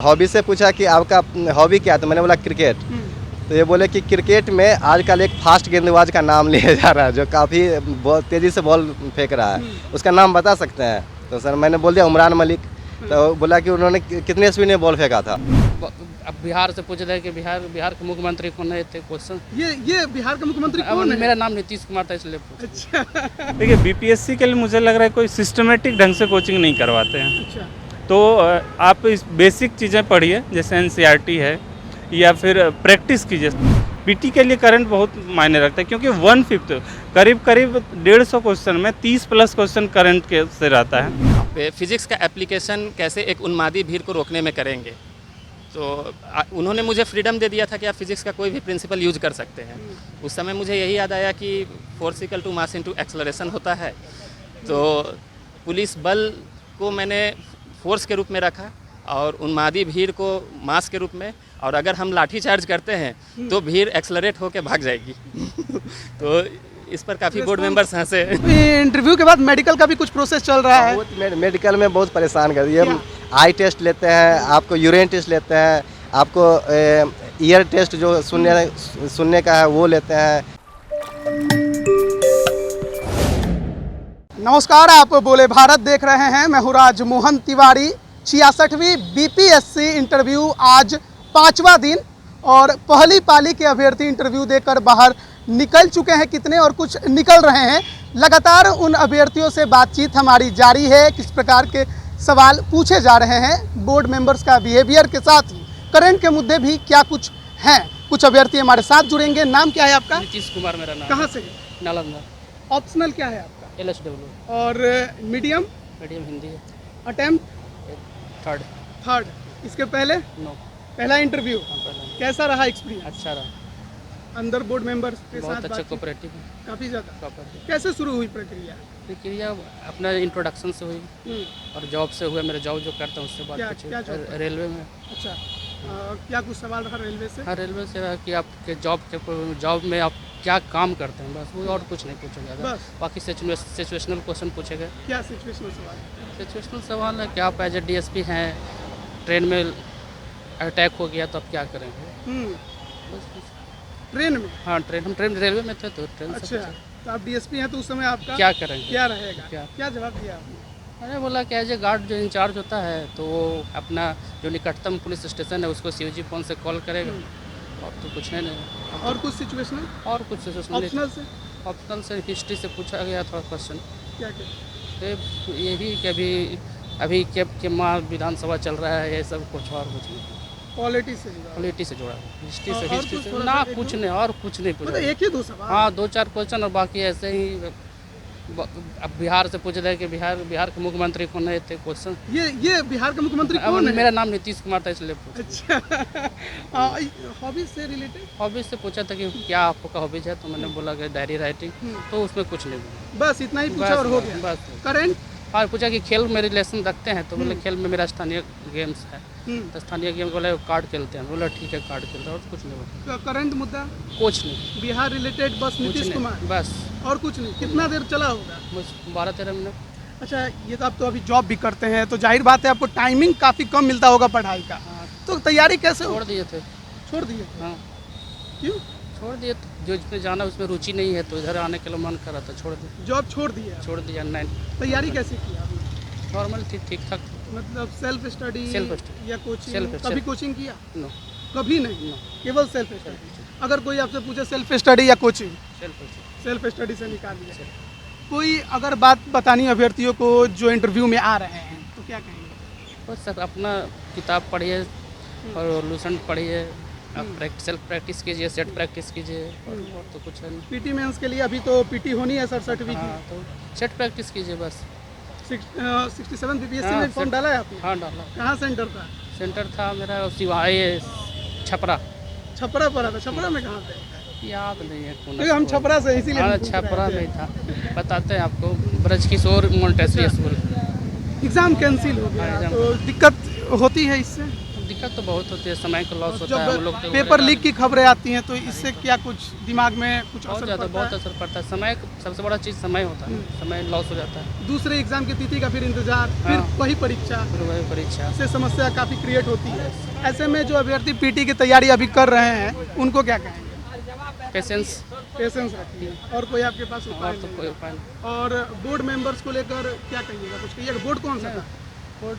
Hobby से पूछा कि आपका हॉबी क्या है, तो मैंने बोला क्रिकेट। तो ये बोले कि क्रिकेट में आजकल एक फास्ट गेंदबाज का नाम लिया जा रहा है जो काफ़ी तेज़ी से बॉल फेंक रहा है, उसका नाम बता सकते हैं? तो सर मैंने बोल दिया उमरान मलिक। तो बोला कि उन्होंने कितने स्पीड में बॉल फेंका था। अब बिहार से पूछ रहे हैं कि बिहार के मुख्यमंत्री कौन है, थे क्वेश्चन। ये बिहार का मुख्यमंत्री कौन है? मेरा नाम नीतीश कुमार था, इसलिए पूछा। अच्छा। देखिए बीपीएससी के लिए मुझे लग रहा है कोई सिस्टमेटिक ढंग से कोचिंग नहीं करवाते हैं। अच्छा। तो आप इस बेसिक चीज़ें पढ़िए जैसे एनसीईआरटी है या फिर प्रैक्टिस कीजिए। पीटी के लिए करंट बहुत मायने रखता है क्योंकि 1/5 करीब 150 क्वेश्चन में 30+ क्वेश्चन करंट के से रहता है। फिजिक्स का एप्लीकेशन कैसे एक उन्मादी भीड़ को रोकने में करेंगे। तो उन्होंने मुझे फ्रीडम दे दिया था कि आप फिजिक्स का कोई भी प्रिंसिपल यूज कर सकते हैं। उस समय मुझे यही याद आया कि force equal to mass into acceleration होता है। तो पुलिस बल को मैंने फोर्स के रूप में रखा और उन्मादी भीड़ को मास के रूप में, और अगर हम लाठी चार्ज करते हैं तो भीड़ एक्सेलरेट होकर भाग जाएगी। तो इस पर काफ़ी बोर्ड मेंबर्स हंसे। इंटरव्यू के बाद मेडिकल का भी कुछ प्रोसेस चल रहा है। बहुत मेडिकल में बहुत परेशान कर दिए। आई टेस्ट लेते हैं, आपको यूरिन टेस्ट लेते हैं, आपको ईयर टेस्ट जो सुनने का है वो लेते हैं। नमस्कार, आप बोले भारत देख रहे हैं। मैं हूँ राजमोहन तिवारी। 66वीं बीपीएससी इंटरव्यू आज 5वां दिन और पहली पाली के अभ्यर्थी इंटरव्यू देकर बाहर निकल चुके हैं कितने, और कुछ निकल रहे हैं। लगातार उन अभ्यर्थियों से बातचीत हमारी जारी है। किस प्रकार के सवाल पूछे जा रहे हैं, बोर्ड मेंबर्स का बिहेवियर के साथ ही करंट के मुद्दे भी क्या कुछ हैं। कुछ अभ्यर्थी हमारे साथ जुड़ेंगे। नाम क्या है आपका? नीतीश कुमार मेरा नाम। कहाँ से? नालंदा। ऑप्शनल क्या है आपका? LSW। और मीडियम हिंदी है। अटेम्प्ट? थर्ड। इसके पहले नो। पहला इंटरव्यू कैसा रहा एक्सपीरियंस? अच्छा रहा, अंदर बोर्ड मेंबर्स के बहुत साथ अच्छा बातचीत? कोऑपरेटिव है। काफी ज्यादा। कोऑपरेटिव कैसे शुरू हुई प्रक्रिया? प्रक्रिया अपना इंट्रोडक्शन से हुई और जॉब से हुआ। मेरा जॉब जो करता हूँ उससे बात क्या पूछी। जॉब? रेलवे में। अच्छा। क्या कुछ सवाल रहा रेलवे से? हाँ, रेलवे से रहा कि आपके जॉब में आप क्या काम करते हैं, बस वो, और कुछ नहीं पूछा जाएगा। बस? बाकी सिचुएशनल क्वेश्चन पूछे गए। क्या सिचुएशनल सवाल? सिचुएशनल सवाल है कि आप एज ए DSP हैं, ट्रेन में अटैक हो गया तो आप क्या करेंगे। बस। ट्रेन में? हाँ, हम रेलवे में थे तो ट्रेन से अच्छा, तो आप DSP हैं तो उस समय आपका क्या करेंगे, क्या रहेगा? क्या जवाब दिया आपने? मैंने बोला कि एज ए गार्ड जो इंचार्ज होता है तो वो अपना जो निकटतम पुलिस स्टेशन है उसको COG फोन से कॉल करेगा, और तो कुछ नहीं। और कुछ सिचुएशनल? और कुछ ऑप्शनल से? ऑप्शनल से हिस्ट्री से पूछा गया थोड़ा क्वेश्चन। क्या? यही कि अभी के माह विधानसभा चल रहा है, ये सब कुछ और कुछ नहीं। पॉलिटी से जुड़ा? पॉलिटी से जुड़ा, हिस्ट्री और से कुछ हिस्ट्री से थोड़ा ना, सा कुछ नहीं, और कुछ नहीं पूछा। मतलब एक ही दो सवाल? हाँ, 2-4 क्वेश्चन और बाकी ऐसे ही। अब बिहार से पूछ रहे हैं कि बिहार के मुख्यमंत्री कौन है, थे क्वेश्चन। ये बिहार का मुख्यमंत्री कौन है? मेरा नाम नीतीश कुमार था, इसलिए पूछा। अच्छा। हॉबीज से रिलेटेड? हॉबीज से पूछा था कि क्या आपका हॉबीज है, तो मैंने बोला कि डायरी राइटिंग, तो उसमें कुछ नहीं बोला। बस इतना ही पूछा और हो गया? बस। करंट? हाँ, पूछा कि खेल में रिलेशन रखते हैं, तो बोले खेल में मेरा स्थानीय गेम्स है, तो स्थानीय गेम बोले कार्ड खेलते हैं। बोला ठीक है, कार्ड खेलते हैं, और कुछ नहीं बोला। करंट मुद्दा कुछ नहीं, बिहार रिलेटेड बस नीतीश कुमार? बस। और कुछ नहीं? कितना देर चला होगा? बस 12-13 मिनट। अच्छा, ये तो आप तो अभी जॉब भी करते हैं तो जाहिर बात है आपको टाइमिंग काफ़ी कम मिलता होगा पढ़ाई का। तो तैयारी कैसे छोड़ दिए थे। छोड़ दिए थे? हाँ, क्यों छोड़ दिए, जो जिसमें जाना उसमें रुचि नहीं है, तो इधर आने के लिए मन कर रहा था, छोड़ दिया। जॉब छोड़ दिया? छोड़ दिया। 9 तैयारी कैसे किया अभी? नॉर्मल थी, ठीक ठाक। मतलब सेल्फ स्टडी या कोचिंग? कभी कोचिंग किया? नो। कभी नहीं? केवल सेल्फ स्टडी? अगर कोई आपसे पूछे सेल्फ स्टडी या कोचिंग? सेल्फ स्टडी से निकाल दिया। कोई अगर बात बतानी अभ्यर्थियों को जो इंटरव्यू में आ रहे हैं तो क्या कहेंगे? बस सर, अपना किताब पढ़िए और लूसेंट पढ़िए, आप सेल्फ प्रैक्टिस कीजिए, सेट प्रैक्टिस कीजिए, और तो कुछ है नहीं। पीटी मेंस के लिए अभी तो पीटी होनी है सर, सर्टिफिकेट। हाँ, तो सेट प्रैक्टिस कीजिए बस। 67 बीपीएससी में फॉर्म डाला है आपने? हाँ, डाला। कहाँ सेंटर था? सेंटर था मेरा सिवाय छपरा। छपरा पड़ा था? छपरा में कहाँ पे? याद नहीं है कौन। क्योंकि हम छपरा से इसीलिए हाँ, हम पूछ रहे छपरा थे। में था। बताते हैं आपको, Brajkishore Montessori school. Exam cancel हो गया हाँ, तो दिक्कत होती है इससे? दिक्कत तो बहुत होती है, समय का लॉस होता है। हम लोग जब तो पेपर लीक की खबरें आती हैं तो इससे क्या कुछ दिमाग में कुछ बहुत असर ज़्यादा पड़ता बहुत है? असर पड़ता है। समय सबसे बड़ा चीज़ समय होता है, समय लॉस हो जाता है। दूसरे एग्जाम की तिथि का फिर इंतजार, फिर हाँ। वही परीक्षा फिर वही परीक्षा। से समस्या काफ़ी क्रिएट होती है। ऐसे में जो अभ्यर्थी पीटी की तैयारी अभी कर रहे हैं उनको क्या कहेंगे? पेशेंस पेशेंस रखिए। और कोई आपके पास उपाय और तो नहीं? कोई उपाय नहीं। और बोर्ड मेंबर्स को लेकर क्या कहिएगा? कुछ कहिएगा? बोर्ड कौन सा था? बोर्ड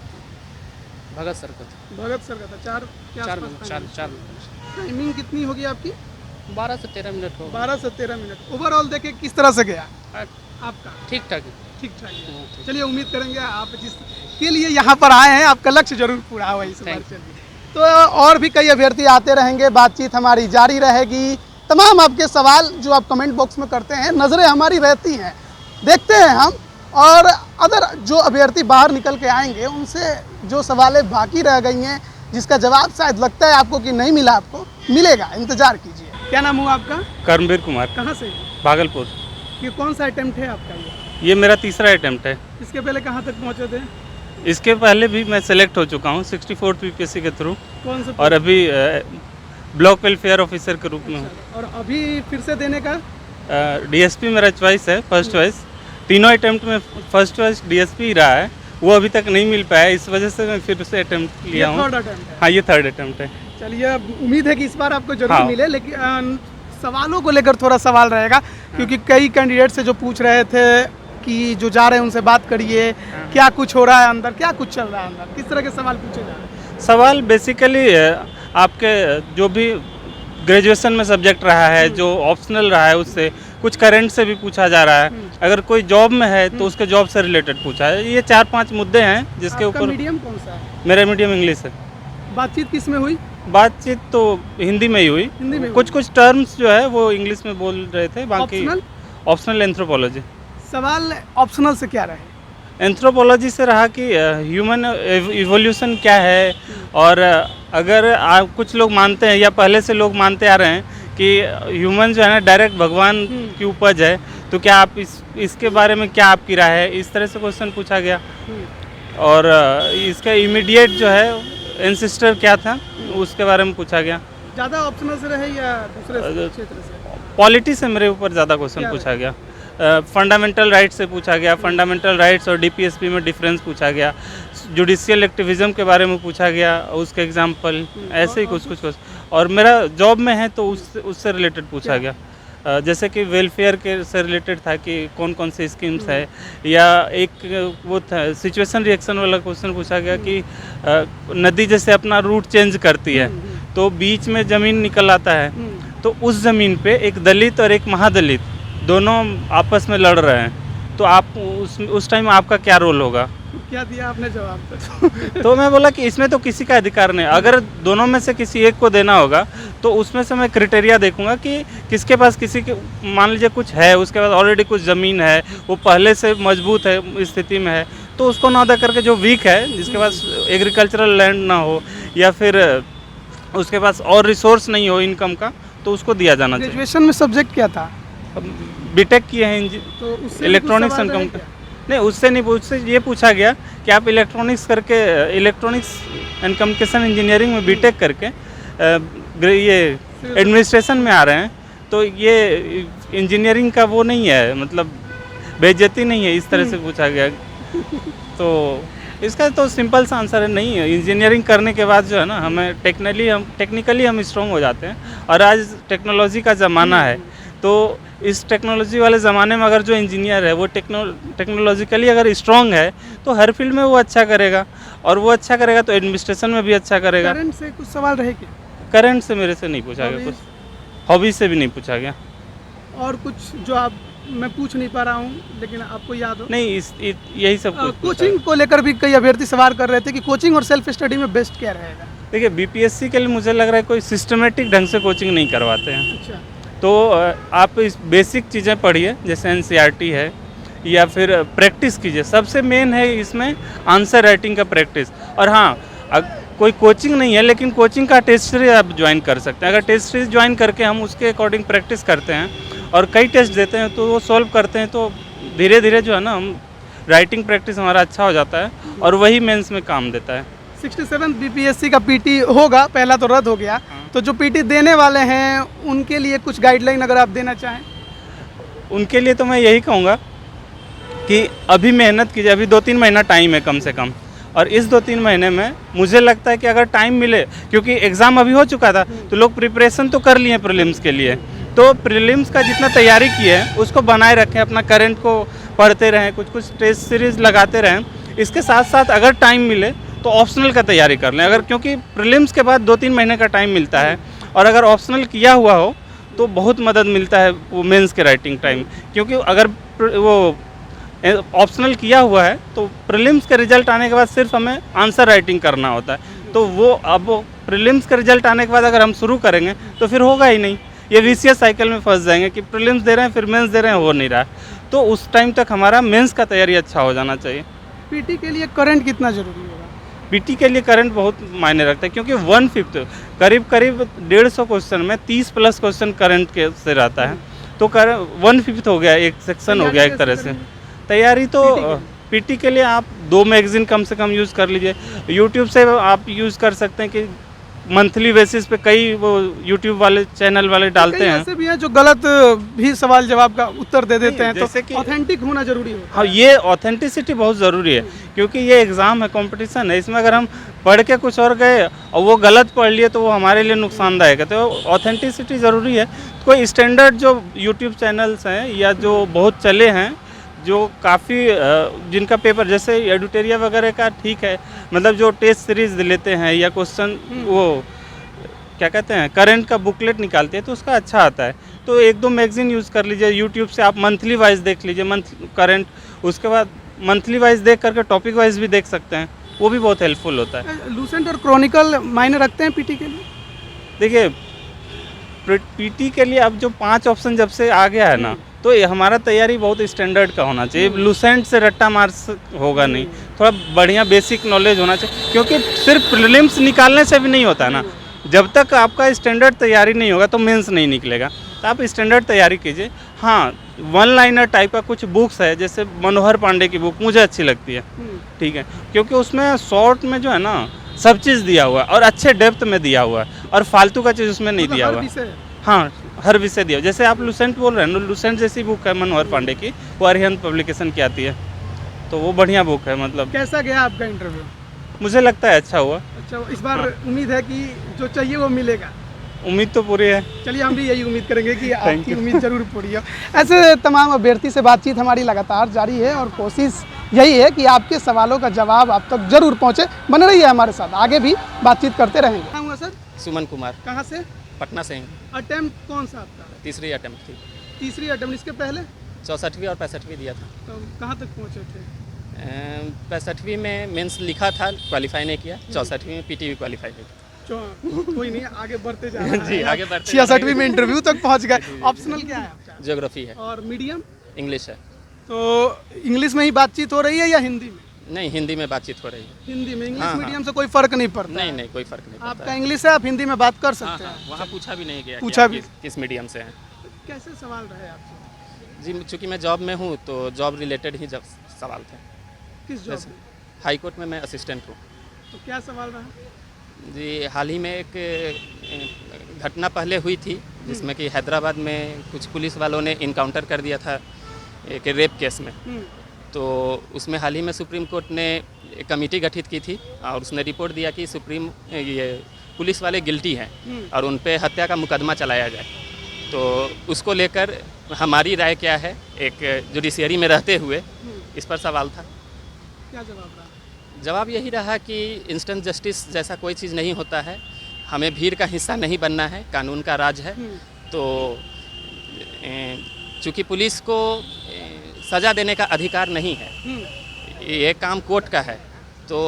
भगत सर का था। भगत सर का था। 4 के चार आसपास चार टाइमिंग। चार टाइमिंग कितनी होगी आपकी? 12 से 13 मिनट हो 12 से 13 मिनट। ओवरऑल देखे किस तरह से गया हाँ, आपका? ठीक ठाक। ठीक ठाक गया। हाँ, ठीक। चलिए उम्मीद करेंगे आप जिसके लिए यहाँ पर आए हैं आपका लक्ष्य जरूर पूरा हुआ इस बार। Thank you। चलिए तो और भी कई अभ्यर्थी आते रहेंगे, बातचीत हमारी जारी रहेगी। तमाम आपके सवाल जो आप कमेंट बॉक्स में करते हैं, नज़रें हमारी रहती हैं, देखते हैं हम। और अगर जो अभ्यर्थी बाहर निकल के आएंगे उनसे जो सवालें बाकी रह गई हैं, जिसका जवाब शायद लगता है आपको कि नहीं मिला, आपको मिलेगा, इंतजार कीजिए। क्या नाम हुआ आपका? कर्मवीर कुमार, कहाँ से? भागलपुर। ये कौन सा अटेम्प्ट है आपका? ये मेरा तीसरा अटैम्प्ट है। इसके पहले कहाँ तक पहुँचे थे? इसके पहले भी मैं सेलेक्ट हो चुका हूँ 64th बीपीएससी के थ्रू, कौन सा? और अभी ब्लॉक वेलफेयर ऑफिसर के रूप में हूँ। और अभी फिर से देने का? डीएसपी मेरा चॉइस है, फर्स्ट चॉइस। तीनों अटैम्प्ट में फर्स्ट चॉइस डीएसपी ही रहा है, वो अभी तक नहीं मिल पाया, इस वजह से मैं फिर से अटैम्प्ट लिया हूँ। थर्ड अटेम्प्ट है। हाँ, ये थर्ड अटैम्प्ट है। चलिए अब उम्मीद है कि इस बार आपको जरूर हाँ। मिले, लेकिन सवालों को लेकर थोड़ा सवाल रहेगा, क्योंकि कई कैंडिडेट से जो पूछ रहे थे कि जो जा रहे हैं उनसे बात करिए, क्या कुछ हो रहा है अंदर, क्या कुछ चल रहा है अंदर, किस तरह के सवाल पूछे जा रहे हैं? सवाल बेसिकली आपके जो भी ग्रेजुएशन में सब्जेक्ट रहा है, जो ऑप्शनल रहा है, उससे कुछ करंट से भी पूछा जा रहा है। अगर कोई जॉब में है तो उसके जॉब से रिलेटेड पूछा है। ये 4-5 मुद्दे हैं जिसके आपका ऊपर। मीडियम कौन सा है? मेरा मीडियम इंग्लिश है। बातचीत किस में हुई? बातचीत तो हिंदी में ही हुई। हिंदी में हुई। कुछ कुछ टर्म्स जो है वो इंग्लिश में बोल रहे थे, बाकी ऑप्शनल? Optional anthropology. सवाल ऑप्शनल से क्या रहे? एंथ्रोपोलॉजी से रहा कि ह्यूमन इवोल्यूशन क्या है, और अगर आप कुछ लोग मानते हैं या पहले से लोग मानते आ रहे हैं कि ह्यूमन जो है ना डायरेक्ट भगवान की उपज है, तो क्या आप इसके बारे में क्या आपकी राय है, इस तरह से क्वेश्चन पूछा गया। और इसका इमीडिएट जो है एंसेस्टर क्या था, उसके बारे में पूछा गया। ज़्यादा ऑप्शनल से रहे या दूसरे क्षेत्र से? पॉलिटी से मेरे ऊपर ज़्यादा क्वेश्चन क्या पूछा गया। फंडामेंटल राइट्स से पूछा गया, फंडामेंटल राइट्स और डीपीएसपी में डिफरेंस पूछा गया, जुडिशियल एक्टिविज्म के बारे में पूछा गया, उसके एग्जांपल, ऐसे ही कुछ। और मेरा जॉब में है तो उससे रिलेटेड पूछा गया। जैसे कि वेलफेयर के से रिलेटेड था कि कौन कौन से स्कीम्स है, या एक वो था सिचुएशन रिएक्शन वाला क्वेश्चन पूछा गया कि नदी जैसे अपना रूट चेंज करती है तो बीच में ज़मीन निकल आता है, तो उस ज़मीन पे एक दलित और एक महादलित दोनों आपस में लड़ रहे हैं, तो आप उस टाइम आपका क्या रोल होगा? क्या दिया आपने जवाब? तो मैं बोला कि इसमें तो किसी का अधिकार नहीं, अगर दोनों में से किसी एक को देना होगा तो उसमें से मैं क्राइटेरिया देखूंगा कि किसके पास किसी के, मान लीजिए कुछ है, उसके पास ऑलरेडी कुछ ज़मीन है, वो पहले से मजबूत है स्थिति में है, तो उसको ना दे करके जो वीक है, जिसके पास एग्रीकल्चरल लैंड ना हो या फिर उसके पास और रिसोर्स नहीं हो इनकम का, तो उसको दिया जाना चाहिए। ग्रेजुएशन में सब्जेक्ट क्या था? बीटेक किए हैं तो उससे इलेक्ट्रॉनिक्स भी एंड कुछ सवाल कंप्यूटर। रहे नहीं, उससे नहीं, उससे ये पूछा गया कि आप इलेक्ट्रॉनिक्स एंड कम्युनिकेशन इंजीनियरिंग में बीटेक करके ये एडमिनिस्ट्रेशन में आ रहे हैं, तो ये इंजीनियरिंग का वो नहीं है, मतलब बेइज्जती नहीं है, इस तरह से पूछा गया। तो इसका तो सिंपल सा आंसर है, नहीं है। इंजीनियरिंग करने के बाद जो है ना, हमें टेक्निकली हम स्ट्रॉन्ग हो जाते हैं, और आज टेक्नोलॉजी का ज़माना है, तो इस टेक्नोलॉजी वाले ज़माने में अगर जो इंजीनियर है वो टेक्नोलॉजिकली अगर स्ट्रॉन्ग है तो हर फील्ड में वो अच्छा करेगा, और वो अच्छा करेगा तो एडमिनिस्ट्रेशन में भी अच्छा करेगा। करंट से कुछ सवाल रहे क्या? करंट से मेरे से नहीं पूछा गया, कुछ हॉबी से भी नहीं पूछा गया। और कुछ जो आप मैं पूछ नहीं पा रहा हूँ लेकिन आपको याद हो? नहीं, यही सब कुछ पूछा कोचिंग गया। को लेकर भी कई अभ्यर्थी सवाल कर रहे थे कि कोचिंग और सेल्फ स्टडी में बेस्ट क्या रहेगा? देखिए, बीपीएससी के लिए मुझे लग रहा है कोई सिस्टमेटिक ढंग से कोचिंग नहीं करवाते हैं। अच्छा, तो आप इस बेसिक चीज़ें पढ़िए, जैसे एनसीईआरटी है, या फिर प्रैक्टिस कीजिए। सबसे मेन है इसमें आंसर राइटिंग का प्रैक्टिस। और हाँ, कोई कोचिंग नहीं है, लेकिन कोचिंग का टेस्ट सीरीज आप ज्वाइन कर सकते हैं। अगर टेस्ट सीरीज ज्वाइन करके हम उसके अकॉर्डिंग प्रैक्टिस करते हैं और कई टेस्ट देते हैं तो वो सॉल्व करते हैं, तो धीरे धीरे जो है ना, हम राइटिंग प्रैक्टिस हमारा अच्छा हो जाता है, और वही मेंस में काम देता है। 67 बीपीएससी का पीटी होगा, पहला तो रद्द हो गया, तो जो पीटी देने वाले हैं उनके लिए कुछ गाइडलाइन अगर आप देना चाहें। उनके लिए तो मैं यही कहूँगा कि अभी मेहनत कीजिए, अभी 2-3 महीना टाइम है कम से कम, और इस 2-3 महीने में मुझे लगता है कि अगर टाइम मिले, क्योंकि एग्ज़ाम अभी हो चुका था तो लोग प्रिपरेशन तो कर लिए हैं प्रीलिम्स के लिए, तो प्रीलिम्स का जितना तैयारी किए हैं उसको बनाए रखें, अपना करंट को पढ़ते रहें, कुछ कुछ टेस्ट सीरीज़ लगाते रहें। इसके साथ साथ अगर टाइम मिले तो ऑप्शनल का तैयारी कर लें, अगर क्योंकि प्रीलिम्स के बाद 2-3 महीने का टाइम मिलता है, और अगर ऑप्शनल किया हुआ हो तो बहुत मदद मिलता है वो मेंस के राइटिंग टाइम, क्योंकि अगर वो ऑप्शनल किया हुआ है तो प्रीलिम्स के रिजल्ट आने के बाद सिर्फ हमें आंसर राइटिंग करना होता है, तो वो अब प्रीलिम्स के रिजल्ट आने के बाद अगर हम शुरू करेंगे तो फिर होगा ही नहीं, ये विशियस साइकिल में फंस जाएंगे कि प्रीलिम्स दे रहे हैं फिर मेंस दे रहे हैं, हो नहीं रहा है, तो उस टाइम तक हमारा मेंस का तैयारी अच्छा हो जाना चाहिए। पीटी के लिए करंट कितना जरूरी होगा? पीटी के लिए करंट बहुत मायने रखता है, क्योंकि 1/5 करीब 150 क्वेश्चन में 30 प्लस क्वेश्चन करंट के से रहता है, तो 1/5 हो गया, एक सेक्शन हो गया एक तरह से। तैयारी तो पीटी के लिए आप 2 मैगज़ीन कम से कम यूज़ कर लीजिए, यूट्यूब से आप यूज़ कर सकते हैं कि मंथली बेसिस पे कई वो यूट्यूब वाले चैनल वाले डालते हैं। ऐसे भी हैं जो गलत भी सवाल जवाब का उत्तर दे देते हैं, जैसे तो कि ऑथेंटिक होना जरूरी होता है। हाँ, ये ऑथेंटिसिटी बहुत ज़रूरी है, क्योंकि ये एग्ज़ाम है, कंपटीशन है, इसमें अगर हम पढ़ के कुछ और गए और वो गलत पढ़ लिए तो वो हमारे लिए नुकसानदायक है, तो ऑथेंटिसिटी ज़रूरी है। कोई स्टैंडर्ड जो यूट्यूब चैनल्स हैं या जो बहुत चले हैं, जो काफ़ी जिनका पेपर जैसे एडिटोरिया वगैरह का ठीक है, मतलब जो टेस्ट सीरीज लेते हैं या क्वेश्चन वो क्या कहते हैं करंट का बुकलेट निकालते हैं तो उसका अच्छा आता है, तो 1-2 मैगज़ीन यूज़ कर लीजिए, यूट्यूब से आप मंथली वाइज देख लीजिए करंट, उसके बाद मंथली वाइज देख करके टॉपिक वाइज भी देख सकते हैं, वो भी बहुत हेल्पफुल होता है। लूसेंट और क्रॉनिकल मायने रखते हैं पीटी के लिए? देखिए पीटी के लिए अब जो 5 ऑप्शन जब से आ गया है ना, तो ये हमारा तैयारी बहुत स्टैंडर्ड का होना चाहिए, लूसेंट से रट्टा मार्क्स होगा नहीं, थोड़ा बढ़िया बेसिक नॉलेज होना चाहिए, क्योंकि सिर्फ प्रीलिम्स निकालने से भी नहीं होता है ना, जब तक आपका स्टैंडर्ड तैयारी नहीं होगा तो मेंस नहीं निकलेगा, तो आप स्टैंडर्ड तैयारी कीजिए। हाँ, 1 लाइनर टाइप का कुछ बुक्स है, जैसे मनोहर पांडे की बुक मुझे अच्छी लगती है, ठीक है, क्योंकि उसमें शॉर्ट में जो है ना सब चीज़ दिया हुआ है और अच्छे डेप्थ में दिया हुआ है, और फालतू का चीज़ उसमें नहीं दिया हुआ है। हाँ, हर विषय दिया, जैसे आप लूसेंट बोल रहे हैं ना, लूसेंट जैसी बुक है मनोहर पांडे की, वो अरिहंत पब्लिकेशन की आती है, तो वो बढ़िया बुक है। मतलब कैसा गया आपका इंटरव्यू? मुझे लगता है अच्छा हुआ। अच्छा, इस बार उम्मीद है कि जो चाहिए वो मिलेगा? उम्मीद तो पूरी है। चलिए, हम भी यही उम्मीद करेंगे कि आपकी उम्मीद जरूर पूरी हो। ऐसे तमाम अभ्यर्थी से बातचीत हमारी लगातार जारी है और कोशिश यही है कि आपके सवालों का जवाब आप तक जरूर पहुंचे। बने रहिए हमारे साथ, आगे भी बातचीत करते रहेंगे। क्या हुआ सर? सुमन कुमार, कहाँ से? पटना से ही। अटेम्प्ट कौन सा आपका? तीसरी अटेम्प्ट थी। तीसरी अटेम्प्ट। इसके पहले 64वीं और 65वीं दिया था। तो कहाँ तक पहुँचे थे? 65वीं में मेंस लिखा था, क्वालिफाई नहीं किया, 64वीं में पीटी भी क्वालिफाई नहीं किया। कोई नहीं, आगे बढ़ते जा रहे हैं। जी, आगे बढ़ते 66वीं में इंटरव्यू तक पहुँच गए। ऑप्शनल क्या है आपका? ज्योग्राफी है और मीडियम? इंग्लिश है। तो इंग्लिश में ही बातचीत हो रही है या हिंदी में? नहीं, हिंदी में बातचीत हो रही है। हिंदी में। इंग्लिश हाँ, मीडियम से कोई फर्क नहीं पड़ता? नहीं नहीं, कोई फर्क नहीं पड़ता आपका है। इंग्लिश है, आप हिंदी में बात कर सकते हाँ, हैं। वहाँ पूछा भी नहीं गया पूछा कि भी- आप किस मीडियम से हैं। कैसे सवाल रहे आपसे? जी, चूँकि मैं जॉब में हूँ तो जॉब रिलेटेड ही जब सवाल थे। किस जॉब में? हाई कोर्ट में मैं असिस्टेंट हूँ। तो क्या सवाल रहा? जी, हाल ही में एक घटना पहले हुई थी जिसमें कि हैदराबाद में कुछ पुलिस वालों ने इनकाउंटर कर दिया था एक रेप केस में, तो उसमें हाल ही में सुप्रीम कोर्ट ने एक कमेटी गठित की थी और उसने रिपोर्ट दिया कि ये पुलिस वाले गिल्टी हैं और उन पे हत्या का मुकदमा चलाया जाए। तो उसको लेकर हमारी राय क्या है, एक जुडिशियरी में रहते हुए इस पर सवाल था। क्या जवाब रहा? जवाब यही रहा कि इंस्टेंट जस्टिस जैसा कोई चीज़ नहीं होता है, हमें भीड़ का हिस्सा नहीं बनना है, कानून का राज है। तो चूँकि पुलिस को सज़ा देने का अधिकार नहीं है, ये काम कोर्ट का है, तो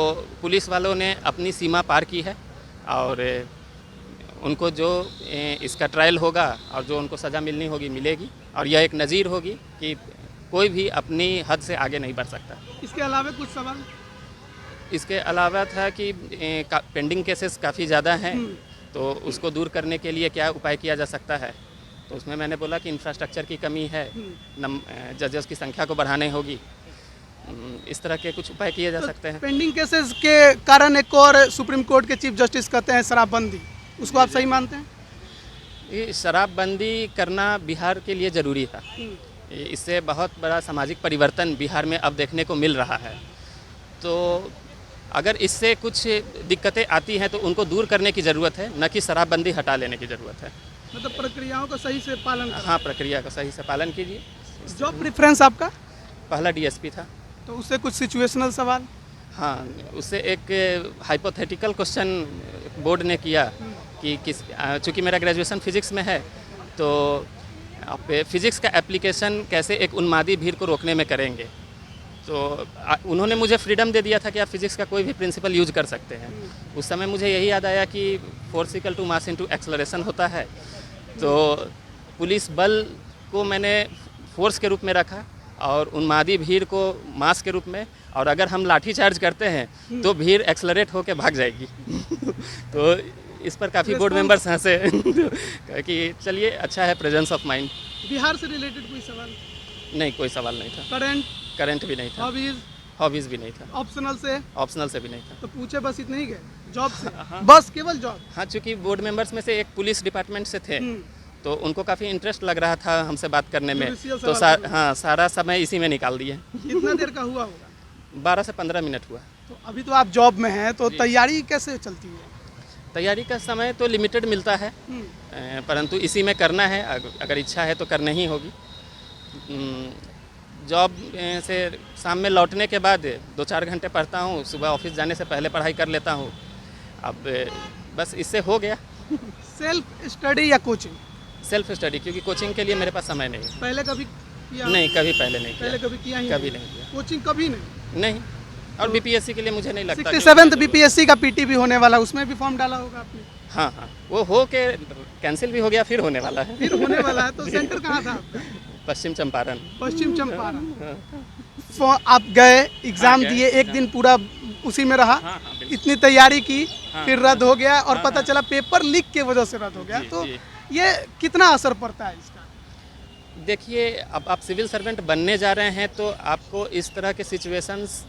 पुलिस वालों ने अपनी सीमा पार की है और उनको जो इसका ट्रायल होगा और जो उनको सज़ा मिलनी होगी मिलेगी, और यह एक नज़ीर होगी कि कोई भी अपनी हद से आगे नहीं बढ़ सकता। इसके अलावा कुछ सवाल? इसके अलावा था कि पेंडिंग केसेस काफ़ी ज़्यादा हैं, तो उसको दूर करने के लिए क्या उपाय किया जा सकता है। तो उसमें मैंने बोला कि इंफ्रास्ट्रक्चर की कमी है, जजेस की संख्या को बढ़ानी होगी, इस तरह के कुछ उपाय किए जा सकते हैं। पेंडिंग केसेस के कारण एक और सुप्रीम कोर्ट के चीफ जस्टिस कहते हैं शराबबंदी, उसको आप सही मानते हैं? ये शराबबंदी करना बिहार के लिए ज़रूरी था। इससे बहुत बड़ा सामाजिक परिवर्तन बिहार में अब देखने को मिल रहा है। तो अगर इससे कुछ दिक्कतें आती हैं तो उनको दूर करने की ज़रूरत है, न कि शराबबंदी हटा लेने की ज़रूरत है। मतलब प्रक्रियाओं का सही से पालन करना। हाँ, प्रक्रिया का सही से पालन कीजिए। जॉब प्रेफरेंस आपका? पहला डीएसपी था। तो उससे कुछ सिचुएशनल सवाल? हाँ, उससे एक हाइपोथेटिकल क्वेश्चन बोर्ड ने किया कि चूँकि मेरा ग्रेजुएशन फिजिक्स में है, तो आप फिजिक्स का एप्लीकेशन कैसे एक उन्मादी भीड़ को रोकने में करेंगे। तो उन्होंने मुझे फ्रीडम दे दिया था कि आप फिजिक्स का कोई भी प्रिंसिपल यूज कर सकते हैं। उस समय मुझे यही याद आया कि force equal to mass into acceleration होता है। तो पुलिस बल को मैंने फोर्स के रूप में रखा और उन्मादी भीड़ को मास के रूप में, और अगर हम लाठी चार्ज करते हैं तो भीड़ एक्सेलरेट होकर भाग जाएगी। तो इस पर काफ़ी बोर्ड मेंबर्स हंसे कि चलिए अच्छा है, प्रेजेंस ऑफ माइंड। बिहार से रिलेटेड कोई सवाल? नहीं, कोई सवाल नहीं था। करंट भी नहीं था। हॉबीज़ भी नहीं था। ऑप्शनल से भी नहीं था। तो पूछे बस इतने ही गए जॉब से? बस केवल जॉब? हाँ, चूँकि बोर्ड मेंबर्स में से एक पुलिस डिपार्टमेंट से थे, तो उनको काफ़ी इंटरेस्ट लग रहा था हमसे बात करने में, तो हाँ, सारा समय इसी में निकाल दिए। कितना देर का हुआ होगा? 12 से 15 मिनट हुआ। तो अभी तो आप जॉब में हैं, तो तैयारी कैसे चलती है? तैयारी का समय तो लिमिटेड मिलता है, परंतु इसी में करना है। अगर इच्छा है तो करना ही होगी। जॉब से शाम में लौटने के बाद 2-4 घंटे पढ़ता हूँ, सुबह ऑफिस जाने से पहले पढ़ाई कर लेता हूँ। अब बस इससे हो गया। सेल्फ स्टडी या कोचिंग? सेल्फ स्टडी, क्योंकि कोचिंग के लिए मेरे पास समय नहीं है। पहले कभी किया? नहीं, कभी पहले नहीं किया। पहले कभी किया ही कभी नहीं किया। कोचिंग कभी नहीं? नहीं, और बीपीएससी के लिए मुझे नहीं लगता। 67th बीपीएससी का पीटी भी होने वाला, उसमें भी फॉर्म डाला होगा आपने? हाँ, वो हो के कैंसिल भी हो गया, फिर होने वाला है। फिर होने वाला है। तो सेंटर कहाँ था आपका? पश्चिम चंपारण। पश्चिम चंपारण। तो आप गए, एग्जाम दिए, एक दिन पूरा उसी में रहा, इतनी तैयारी की, फिर रद्द हो गया और पता चला पेपर लीक के वजह से रद्द हो गया। तो ये कितना असर पड़ता है इसका? देखिए, अब आप सिविल सर्वेंट बनने जा रहे हैं तो आपको इस तरह के सिचुएशंस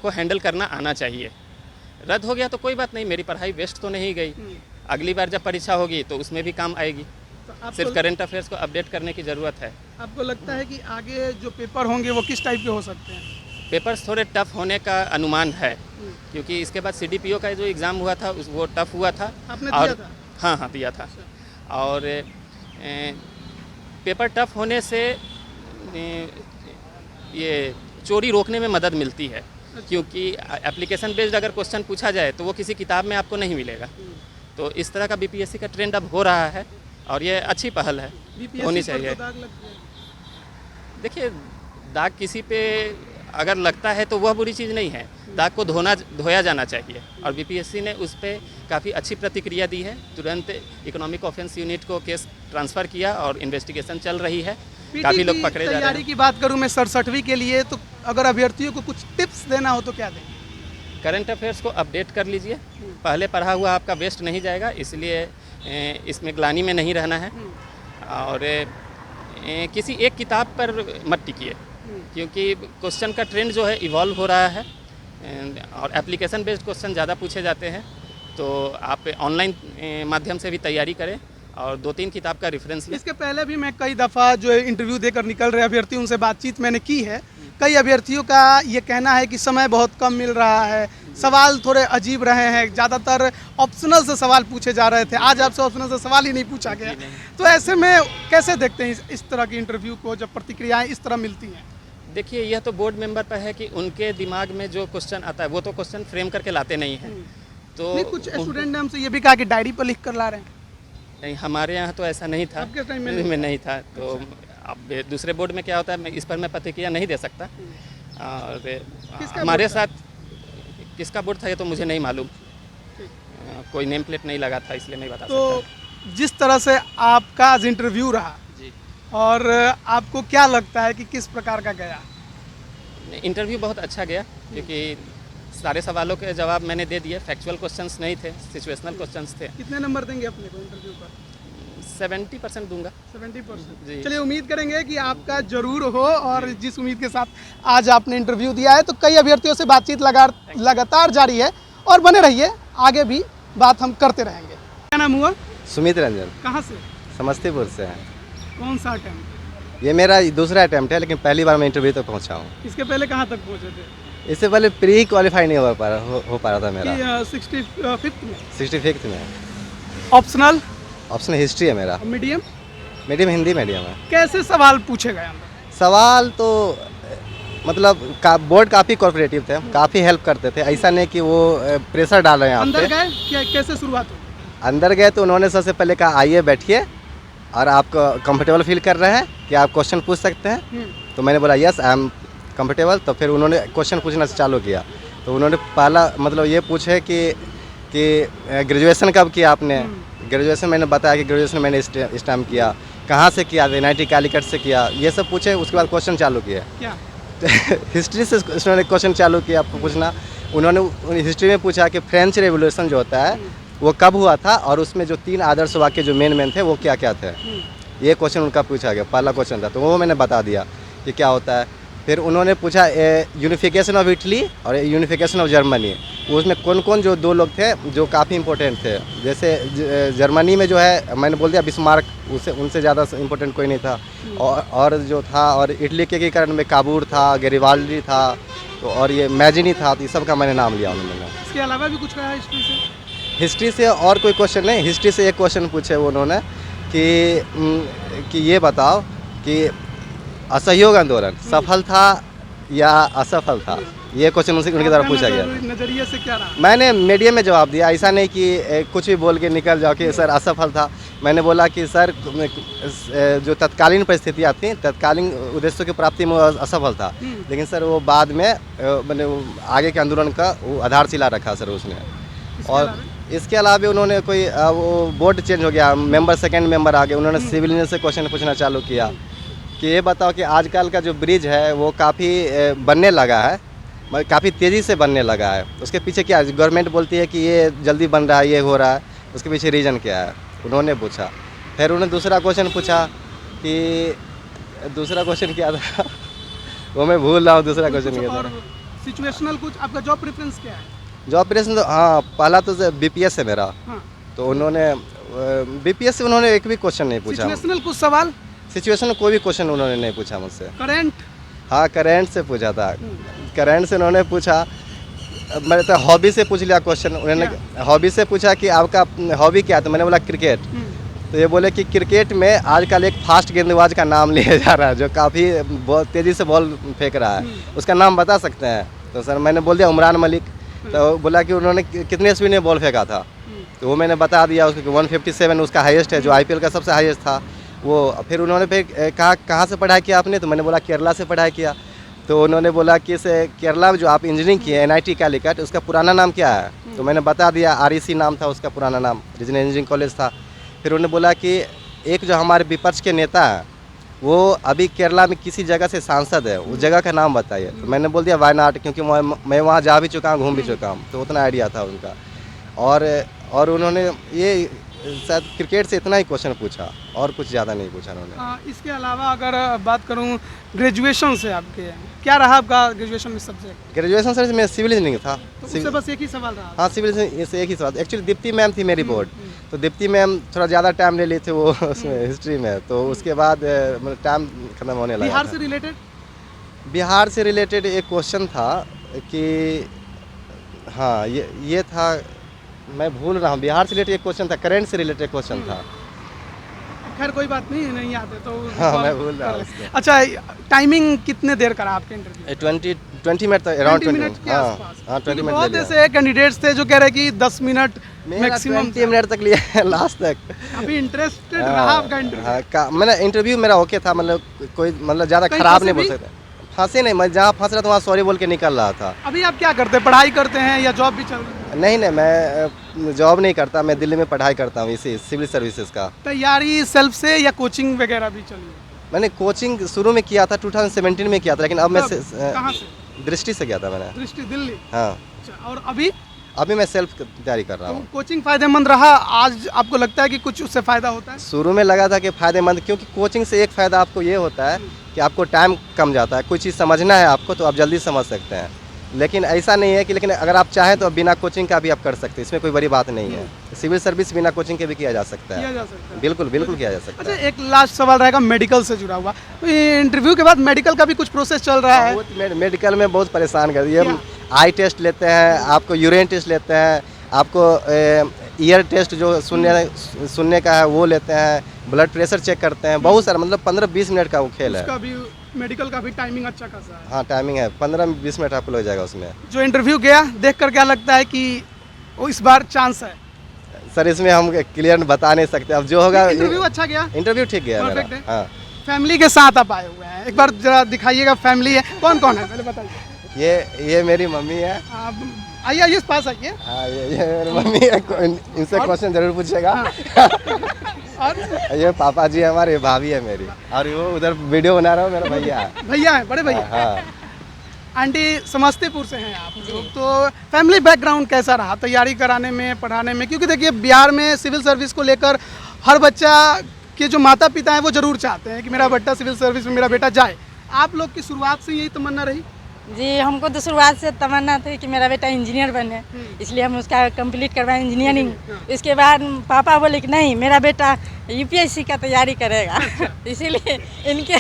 को हैंडल करना आना चाहिए। रद्द हो गया तो कोई बात नहीं, मेरी पढ़ाई वेस्ट तो नहीं गई। अगली बार जब परीक्षा होगी तो उसमें भी काम आएगी। तो सिर्फ करंट अफेयर्स को अपडेट करने की ज़रूरत है। आपको लगता है कि आगे जो पेपर होंगे वो किस टाइप के हो सकते हैं? पेपर्स थोड़े टफ होने का अनुमान है, क्योंकि इसके बाद सीडीपीओ का जो एग्ज़ाम हुआ था वो टफ हुआ था। आपने दिया था? हाँ, दिया था। और पेपर टफ होने से ये चोरी रोकने में मदद मिलती है, क्योंकि एप्लीकेशन बेस्ड अगर क्वेश्चन पूछा जाए तो वो किसी किताब में आपको नहीं मिलेगा। तो इस तरह का बीपीएससी का ट्रेंड अब हो रहा है और ये अच्छी पहल है, होनी चाहिए। देखिए, दाग किसी पे अगर लगता है तो वह बुरी चीज़ नहीं है, दाग को धोया जाना चाहिए। और बीपीएससी ने उस पर काफ़ी अच्छी प्रतिक्रिया दी है। तुरंत इकोनॉमिक ऑफेंस यूनिट को केस ट्रांसफ़र किया और इन्वेस्टिगेशन चल रही है। काफ़ी लोग पकड़े जा रहे हैं। तैयारी की बात करूं मैं 67वीं के लिए, तो अगर अभ्यर्थियों को कुछ टिप्स देना हो तो क्या दें? करंट अफेयर्स को अपडेट कर लीजिए, पहले पढ़ा हुआ आपका वेस्ट नहीं जाएगा, इसलिए इसमें ग्लानी में नहीं रहना है। और किसी एक किताब पर मत टिकिए, क्योंकि क्वेश्चन का ट्रेंड जो है इवॉल्व हो रहा है और एप्लीकेशन बेस्ड क्वेश्चन ज़्यादा पूछे जाते हैं। तो आप ऑनलाइन माध्यम से भी तैयारी करें और 2-3 किताब का रेफरेंस लें। इसके पहले भी मैं कई दफ़ा जो इंटरव्यू देकर निकल रहे अभ्यर्थी, उनसे बातचीत मैंने की है। कई अभ्यर्थियों का ये कहना है कि समय बहुत कम मिल रहा है, सवाल थोड़े अजीब रहे हैं, ज़्यादातर ऑप्शनल से सवाल पूछे जा रहे थे। आज आपसे ऑप्शनल से सवाल ही नहीं पूछा गया। तो ऐसे में कैसे देखते हैं इस तरह की इंटरव्यू को, जब प्रतिक्रियाएँ इस तरह मिलती हैं? देखिए, यह तो बोर्ड मेंबर पर है कि उनके दिमाग में जो क्वेश्चन आता है वो तो क्वेश्चन फ्रेम करके लाते नहीं हैं। तो नहीं, कुछ स्टूडेंट ने हमसे ये भी कहा कि डायरी पर लिख कर ला रहे हैं। नहीं, हमारे यहाँ तो ऐसा नहीं था। आपके टाइम में नहीं था। तो अब दूसरे बोर्ड में क्या होता है, मैं इस पर मैं प्रतिक्रिया नहीं दे सकता। और हमारे साथ किसका बोर्ड था ये तो मुझे नहीं मालूम, कोई नेम प्लेट नहीं लगा था, इसलिए नहीं बता सकता। तो जिस तरह से आपका आज इंटरव्यू रहा जी, और आपको क्या लगता है कि किस प्रकार का गया? इंटरव्यू बहुत अच्छा गया, क्योंकि सारे सवालों के जवाब मैंने दे दिए। फैक्चुअल क्वेश्चंस नहीं थे, सिचुएशनल क्वेश्चंस थे। कितने नंबर देंगे अपने को इंटरव्यू पर? 70% दूंगा। 70%। जी। चलिए उम्मीद करेंगे कि आपका जरूर हो, और जिस उम्मीद के साथ आज आपने इंटरव्यू दिया है, तो कई अभ्यर्थियों से बातचीत लगातार जारी है, और बने रहिए, आगे भी बात हम करते रहेंगे। क्या नाम हुआ? सुमित रंजन, कहाँ से? समस्तीपुर से है। कौन सा अटेम्प्ट? ये मेरा दूसरा अटैम्प्ट है, लेकिन पहली बार मैं इंटरव्यू तक पहुंचा हूँ। इसके पहले कहाँ तक पहुँचे थे? इससे पहले प्री क्वालिफाई नहीं हो पा रहा था मेरा। कि 65th में? 65th में। ऑप्शनल? ऑप्शन हिस्ट्री है मेरा। मीडियम? मीडियम हिंदी मीडियम है। कैसे सवाल पूछे गए अंदर? सवाल तो मतलब बोर्ड काफ़ी कोऑपरेटिव थे, काफ़ी हेल्प करते थे। ऐसा नहीं कि वो प्रेशर डाल रहे हैं आप अंदर पे। गए कैसे शुरुआत हुई? अंदर गए तो उन्होंने सबसे पहले कहा आइए बैठिए, और आप कंफर्टेबल फील कर रहे हैं कि आप क्वेश्चन पूछ सकते हैं? तो मैंने बोला यस आई एम कंफर्टेबल। तो फिर उन्होंने क्वेश्चन पूछना चालू किया। तो उन्होंने पहला मतलब ये पूछे कि ग्रेजुएशन कब किया आपने? ग्रेजुएशन मैंने बताया कि ग्रेजुएशन मैंने इस टाइम किया। कहाँ से किया? NIT कालीकट से किया। ये सब पूछे, उसके बाद क्वेश्चन चालू किया। क्या? हिस्ट्री से उन्होंने क्वेश्चन चालू किया पूछना। उन्होंने हिस्ट्री में पूछा कि फ्रेंच रेवोल्यूशन जो होता है वो कब हुआ था, और उसमें जो 3 आदर्श वाक्य जो मेन थे वो क्या क्या थे। ये क्वेश्चन उनका पूछा गया, पहला क्वेश्चन था। तो वो मैंने बता दिया कि क्या होता है। फिर उन्होंने पूछा यूनिफिकेशन ऑफ इटली और यूनिफिकेशन ऑफ जर्मनी, उसमें कौन कौन जो 2 लोग थे जो काफ़ी इंपॉर्टेंट थे। जैसे जर्मनी में जो है मैंने बोल दिया बिस्मार्क, उनसे ज़्यादा इंपॉर्टेंट कोई नहीं था। और जो था, और इटली के कारण में काबूर था, गैरिबाल्डी था, तो और ये मैजिनी था। तो ये सब का मैंने नाम लिया उन्होंने। इसके अलावा भी कुछ कहा हिस्ट्री से? हिस्ट्री से और कोई क्वेश्चन नहीं, हिस्ट्री से एक क्वेश्चन पूछे उन्होंने कि ये बताओ कि असहयोग आंदोलन सफल था या असफल था। ये क्वेश्चन उनके द्वारा पूछा गया। नजरिए से क्या रहा? मैंने मीडियम में जवाब दिया, ऐसा नहीं कि कुछ भी बोल के निकल जाओ कि सर असफल था। मैंने बोला कि सर जो तत्कालीन परिस्थितियाँ थी, तत्कालीन उद्देश्यों की प्राप्ति में असफल था, लेकिन सर वो बाद में मैंने आगे के आंदोलन का वो आधारशिला रखा सर उसने। और इसके अलावा उन्होंने कोई वो बोर्ड चेंज हो गया, मेंबर सेकंड मेंबर आ गए, उन्होंने सिविल इंजीनियर से क्वेश्चन पूछना चालू किया कि ये बताओ कि आजकल का जो ब्रिज है वो काफ़ी बनने लगा है, काफ़ी तेज़ी से बनने लगा है, उसके पीछे क्या है? गवर्नमेंट बोलती है कि ये जल्दी बन रहा है, ये हो रहा है, उसके पीछे रीज़न क्या है? उन्होंने पूछा। फिर उन्होंने दूसरा क्वेश्चन पूछा कि दूसरा क्वेश्चन क्या था वो मैं भूल रहा हूँ। दूसरा क्वेश्चन क्या था? सिचुएशनल कुछ आपका जॉब प्रेफरेंस क्या है? जॉब ऑपरेशन तो हाँ, पहला तो BPS है मेरा। हाँ। तो उन्होंने BPS से उन्होंने एक भी क्वेश्चन नहीं पूछा। सिचुएशनल कुछ सवाल? सिचुएशन कोई भी क्वेश्चन उन्होंने नहीं पूछा मुझसे। करंट? हाँ, करंट से पूछा था। करंट से उन्होंने पूछा, मैंने तो हॉबी से पूछ लिया क्वेश्चन। उन्होंने हॉबी से पूछा कि आपका हॉबी क्या है? तो मैंने बोला क्रिकेट। तो ये बोले कि क्रिकेट में आजकल एक फास्ट गेंदबाज का नाम लिया जा रहा है जो काफ़ी तेज़ी से बॉल फेंक रहा है, उसका नाम बता सकते हैं? तो सर मैंने बोल दिया उमरान मलिक। तो बोला कि उन्होंने कितने स्पीड में बॉल फेंका था? तो वो मैंने बता दिया उसको 157 उसका हाईएस्ट है, जो IPL का सबसे हाईएस्ट था वो। फिर उन्होंने फिर कहा कहाँ से पढ़ाई किया आपने? तो मैंने बोला केरला से पढ़ाई किया। तो उन्होंने बोला कि इस केरला में जो आप इंजीनियरिंग किए NIT कालीकट, उसका पुराना नाम क्या है? तो मैंने बता दिया REC नाम था उसका पुराना नाम, रीजनल इंजीनियरिंग कॉलेज था। फिर उन्होंने बोला कि एक जो हमारे विपक्ष के नेता हैं वो अभी केरला में किसी जगह से सांसद है, उस जगह का नाम बताइए। तो मैंने बोल दिया वायनाड, क्योंकि मैं वहाँ जा भी चुका हूँ, घूम भी चुका हूँ, तो उतना आइडिया था उनका। और उन्होंने ये शायद क्रिकेट से इतना ही क्वेश्चन पूछा, और कुछ ज़्यादा नहीं पूछा उन्होंने। इसके अलावा अगर बात करूँ ग्रेजुएशन से, आपके क्या रहा आपका ग्रेजुएशन में सब्जेक्ट? ग्रेजुएशन सर में सिविल इंजीनियरिंग था। तो उससे बस एक ही सवाल रहा? हाँ, सिविल से एक ही सवाल। एक्चुअली दीप्ति मैम थी मेरी बोर्ड, तो दीप्ति मैम थोड़ा ज़्यादा टाइम ले ली थी वो उसमें हिस्ट्री में, तो उसके बाद मतलब टाइम खत्म होने लगा। बिहार से रिलेटेड? बिहार से रिलेटेड एक क्वेश्चन था कि हाँ ये था, मैं भूल रहा हूँ। बिहार से रिलेटेड एक क्वेश्चन था, करंट से रिलेटेड क्वेश्चन था। खैर कोई बात नहीं आते तो हाँ, मैं भूल रहा हूँ उसको। अच्छा, टाइमिंग कितने देर का रहा आपके इंटरव्यू? 20 मिनट तक, अराउंड 20 मिनट के आसपास। हाँ 20 मिनट। बहुत ऐसे कैंडिडेट्स थे जो कह रहे कि 10 मिनट मैक्सिमम, 20 मिनट तक लिया लास्ट तक। काफी इंटरेस्टेड रहा आपका इंटरव्यू? मैंने इंटरव्यू मेरा ओके था, मतलब कोई मतलब ज़्यादा खराब नहीं बोल सकता। फंसे नहीं, मैं जहाँ फंस रहा था वहाँ सॉरी बोल के निकल रहा था। अभी आप क्या करते हैं? पढ़ाई करते हैं या जॉब भी चल रही है? नहीं, मैं जॉब नहीं करता, मैं दिल्ली में पढ़ाई करता हूँ इसी सिविल सर्विसेज का। तैयारी सेल्फ से या कोचिंग वगैरह भी चली है? मैंने कोचिंग शुरू में किया था, 2017 में किया था, लेकिन अब मैं कहाँ से? दृष्टि से गया था मैंने। दृष्टि, दिल्ली? हाँ। अच्छा, और अभी? अभी मैं सेल्फ तैयारी कर रहा तो हूँ। कोचिंग फायदेमंद रहा, आज आपको लगता है कि कुछ उससे फ़ायदा होता है? शुरू में लगा था कि फ़ायदेमंद, क्योंकि कोचिंग से एक फ़ायदा आपको ये होता है कि आपको टाइम कम जाता है। कोई चीज़ समझना है आपको तो आप जल्दी समझ सकते हैं, लेकिन ऐसा नहीं है कि, लेकिन अगर आप चाहें तो बिना कोचिंग का भी आप कर सकते हैं, इसमें कोई बड़ी बात नहीं है। सिविल सर्विस बिना कोचिंग के भी किया जा सकता किया है। जा सकता है। बिल्कुल बिल्कुल किया जा सकता अच्छा, है। एक लास्ट सवाल रहेगा मेडिकल से जुड़ा हुआ। तो ये इंटरव्यू के बाद मेडिकल का भी कुछ प्रोसेस चल रहा है? बहुत मेडिकल में बहुत परेशान कर दिए। क्या? आई टेस्ट लेते हैं, आपको यूरिन टेस्ट लेते हैं, आपको ईयर टेस्ट जो सुनने का है वो लेते हैं, ब्लड प्रेशर चेक करते हैं, बहुत सारा, मतलब 15-20 मिनट का वो खेल है। उसका भी मेडिकल का भी टाइमिंग अच्छा खासा है। हाँ, टाइमिंग है, 15-20 मिनट आपको लग जाएगा उसमें। जो इंटरव्यू गया देखकर क्या लगता है कि वो इस बार चांस है? सर इसमें हम क्लियर बता नहीं सकते, अब जो होगा। इंटरव्यू अच्छा गया, इंटरव्यू ठीक गया Perfect मेरा। है। हाँ, फैमिली के साथ आप आए हुए हैं, एक बार जरा दिखाइएगा। फैमिली है, कौन कौन है पहले बताइए। ये मेरी मम्मी है। आप आइए आइए, इस पास आइए। हाँ, ये मेरी मम्मी है। इनसे क्वेश्चन जरूर पूछेगा। और ये पापा जी हमारे, ये भाभी है मेरी, और वो उधर वीडियो बना रहा हूँ मेरा भैया है। भैया है, बड़े भैया। हाँ, आंटी समस्तीपुर से हैं आप लोग, तो फैमिली बैकग्राउंड कैसा रहा तैयारी कराने में, पढ़ाने में? क्योंकि देखिए बिहार में सिविल सर्विस को लेकर हर बच्चा के जो माता पिता हैं वो जरूर चाहते हैं कि मेरा बेटा सिविल सर्विस में मेरा बेटा जाए। आप लोग की शुरुआत से यही तमन्ना रही? जी, हमको तो शुरुआत से तमन्ना थी कि मेरा बेटा इंजीनियर बने, इसलिए हम उसका कंप्लीट करवाएं इंजीनियरिंग। इसके बाद पापा बोले कि नहीं, मेरा बेटा यूपीएससी का तैयारी करेगा, इसीलिए इनके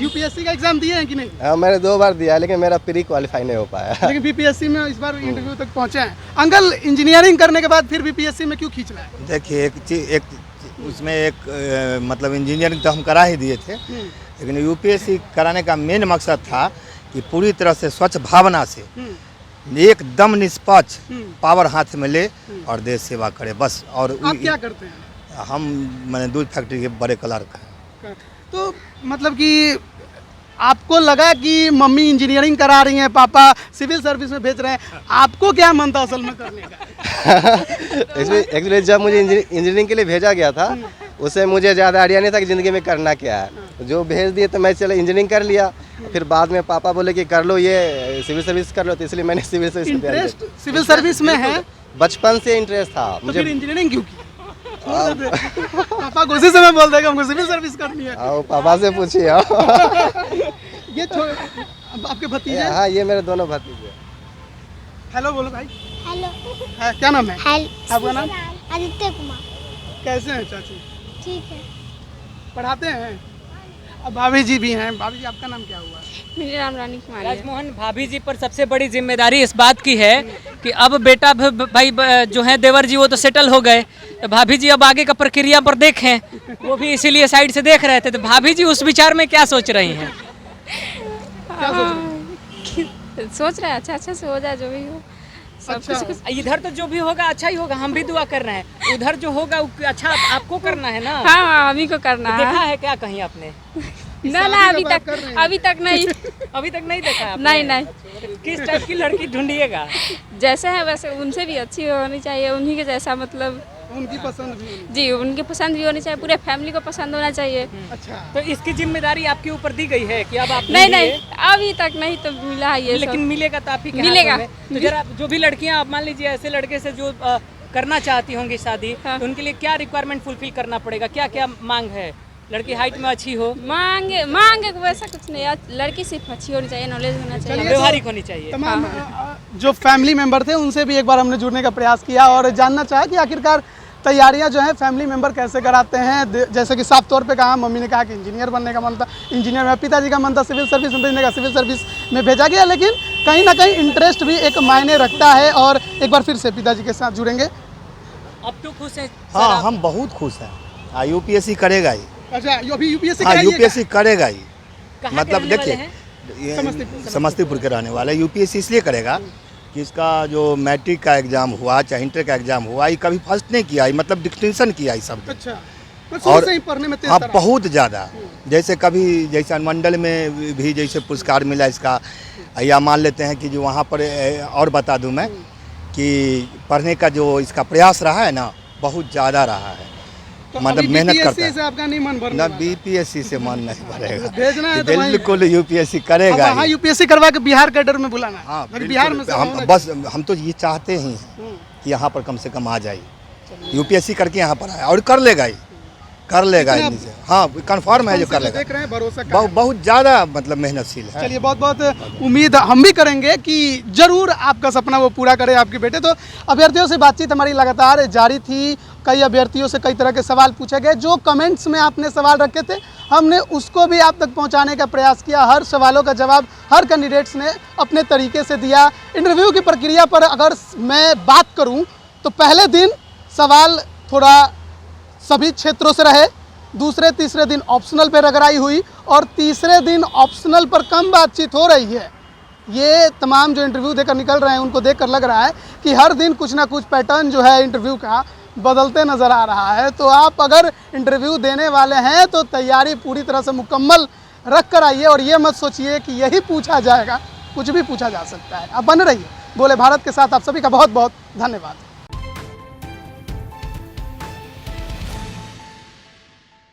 यूपीएससी का एग्जाम दिए हैं कि नहीं? हाँ, मैंने 2 बार दिया, लेकिन मेरा प्री क्वालिफाई नहीं हो पाया। लेकिन बीपीएससी में इस बार इंटरव्यू तक पहुंचे हैं। अंकल, इंजीनियरिंग करने के बाद फिर बीपीएससी में क्यों खींचना है? देखिए, एक उसमें एक मतलब इंजीनियरिंग तो हम करा ही दिए थे, लेकिन यूपीएससी कराने का मेन मकसद था कि पूरी तरह से स्वच्छ भावना से एकदम निष्पक्ष पावर हाथ में ले और देश सेवा करे, बस। और आप क्या करते हैं? हम मैंने दूध फैक्ट्री के बड़े क्लर्क हैं। तो मतलब कि आपको लगा कि मम्मी इंजीनियरिंग करा रही हैं, पापा सिविल सर्विस में भेज रहे हैं, आपको क्या मन था असल में करने का? एक्चुअली जब मुझे इंजीनियरिंग के लिए भेजा गया था, उससे मुझे ज़्यादा आइडिया नहीं था कि ज़िंदगी में करना क्या है। जो भेज दिए तो मैं चलो इंजीनियरिंग कर लिया। फिर बाद में पापा बोले कि कर लो, ये सिविल सर्विस कर लो, तो इसलिए मैंने सिविल सर्विस में तैयारी इंटरेस्ट सिविल सर्विस में है, बचपन से इंटरेस्ट था तो मुझे। फिर इंजीनियरिंग क्यों की? पापा को उसी समय बोल देगा हमको सिविल सर्विस करनी है। आओ पापा से पूछिए। ये अब आपके भतीजे? हाँ, ये मेरे दोनों भतीजे। हेलो बोलो भाई। हेलो। क्या नाम है आपका? नाम आदित्य कुमार। कैसे हैं चाचू? ठीक है। पढ़ाते हैं? अब भाभी जी भी हैं। भाभी जी, आपका नाम क्या हुआ? मेरा नाम रानी कुमारी है। राजमोहन, भाभी जी पर सबसे बड़ी जिम्मेदारी इस बात की है कि अब बेटा भाई जो है देवर जी वो तो सेटल हो गए, तो भाभी जी अब आगे का प्रक्रिया पर देखें, वो भी इसीलिए साइड से देख रहे थे। तो भाभी जी उस विचार में क्या सोच रही हैं? सोच रहे हैं अच्छा से हो जाए, जो भी हो सब अच्छा। कुछ। इधर तो जो भी होगा अच्छा ही होगा, हम भी दुआ कर रहे हैं। उधर जो होगा अच्छा आपको करना है ना। हाँ, अभी को करना है। देखा है क्या कहीं आपने? ना अभी तक नहीं। अभी तक नहीं देखा आपने? नहीं। किस टाइप की लड़की ढूंढिएगा? जैसे है वैसे उनसे भी अच्छी होनी चाहिए, उन्हीं के जैसा, मतलब उनकी पसंद भी होनी। जी, उनकी पसंद भी होनी चाहिए, पूरे फैमिली को पसंद होना चाहिए। अच्छा, तो इसकी जिम्मेदारी आपके ऊपर दी गई है कि अब आप नहीं, अभी तक नहीं तो मिला है ये सब। लेकिन मिलेगा तो आप ही के मिलेगा। हाथों में। तो जरा जो भी लड़कियां, आप मान लीजिए ऐसे लड़के से जो करना चाहती होंगी शादी, हाँ। तो उनके लिए क्या रिक्वायरमेंट फुलफिल करना पड़ेगा? क्या क्या मांग है? लड़की हाइट में अच्छी हो, मांगे वैसा कुछ नहीं, लड़की सिर्फ अच्छी होनी चाहिए, नॉलेज होना चाहिए। व्यवहारिक होनी चाहिए। तमाम जो फैमिली मेंबर थे उनसे भी एक बार हमने जुड़ने का प्रयास किया और जानना चाहा कि आखिरकार तैयारियां जो हैं फैमिली मेंबर कैसे कराते हैं। जैसे कि साफ तौर पे कहा, मम्मी ने कहा कि इंजीनियर बनने का मन था, इंजीनियर में, पिताजी का मन था सिविल सर्विस में भेजने का, सिविल सर्विस में भेजा गया। लेकिन कहीं ना कहीं इंटरेस्ट भी एक मायने रखता है। और एक बार फिर से पिताजी के साथ जुड़ेंगे। अब तो खुश हैं? हाँ, हम बहुत खुश हैं। यूपीएससी करेगा ही। अच्छा, अभी यूपीएससी हाँ, यूपीएससी करेगा ही। कहाँ के मतलब रहने वाले देखिए, हैं? समस्तीपुर के रहने वाला है। यूपीएससी इसलिए करेगा कि इसका जो मैट्रिक का एग्जाम हुआ, चाहे इंटर का एग्जाम हुआ, ये कभी फर्स्ट नहीं किया, मतलब डिस्टिंक्शन किया ये सब। अच्छा, और से ही पढ़ने में तेज हाँ, तरह। बहुत ज़्यादा। जैसे कभी जैसे अनुमंडल में भी जैसे पुरस्कार मिला इसका, या मान लेते हैं कि जो वहाँ पर और बता दूं मैं कि पढ़ने का जो इसका प्रयास रहा है ना, बहुत ज़्यादा रहा है। मतलब मेहनत करता है। से आपका नहीं मन भरना? ना बीपीएससी से मन नहीं भरेगा, भेजना है तो वहीं- बिल्कुल यूपीएससी करेगा हाँ ही। यूपीएससी करवा के बिहार कैडर में बुलाना है। हाँ अगर बिहार में बिल्कुल, से हम होना बस हम तो ये चाहते ही हैं कि यहाँ पर कम से कम आ जाए, यूपीएससी करके यहाँ पर आए और कर लेगा ही, कर लेगा ही नीचे। हाँ कंफर्म है जो कर लेगा, देख रहे हैं भरोसा का बहुत ज़्यादा मतलब मेहनतशील है। चलिए बहुत बहुत उम्मीद हम भी करेंगे कि जरूर आपका सपना वो पूरा करे आपके बेटे। तो अभ्यर्थियों से बातचीत हमारी लगातार जारी थी, कई अभ्यर्थियों से कई तरह के सवाल पूछे गए, जो कमेंट्स में आपने सवाल रखे थे हमने उसको भी आप तक पहुंचाने का प्रयास किया। हर सवालों का जवाब हर कैंडिडेट्स ने अपने तरीके से दिया। इंटरव्यू की प्रक्रिया पर अगर मैं बात करूं तो पहले दिन सवाल थोड़ा सभी क्षेत्रों से रहे, दूसरे तीसरे दिन ऑप्शनल पे रगड़ाई हुई और तीसरे दिन ऑप्शनल पर कम बातचीत हो रही है। ये तमाम जो इंटरव्यू देकर निकल रहे हैं उनको देखकर लग रहा है कि हर दिन कुछ ना कुछ पैटर्न जो है इंटरव्यू का बदलते नज़र आ रहा है। तो आप अगर इंटरव्यू देने वाले हैं तो तैयारी पूरी तरह से मुकम्मल रख कर आइए और ये मत सोचिए कि यही पूछा जाएगा, कुछ भी पूछा जा सकता है। अब बने रहिए बोले भारत के साथ। आप सभी का बहुत बहुत धन्यवाद।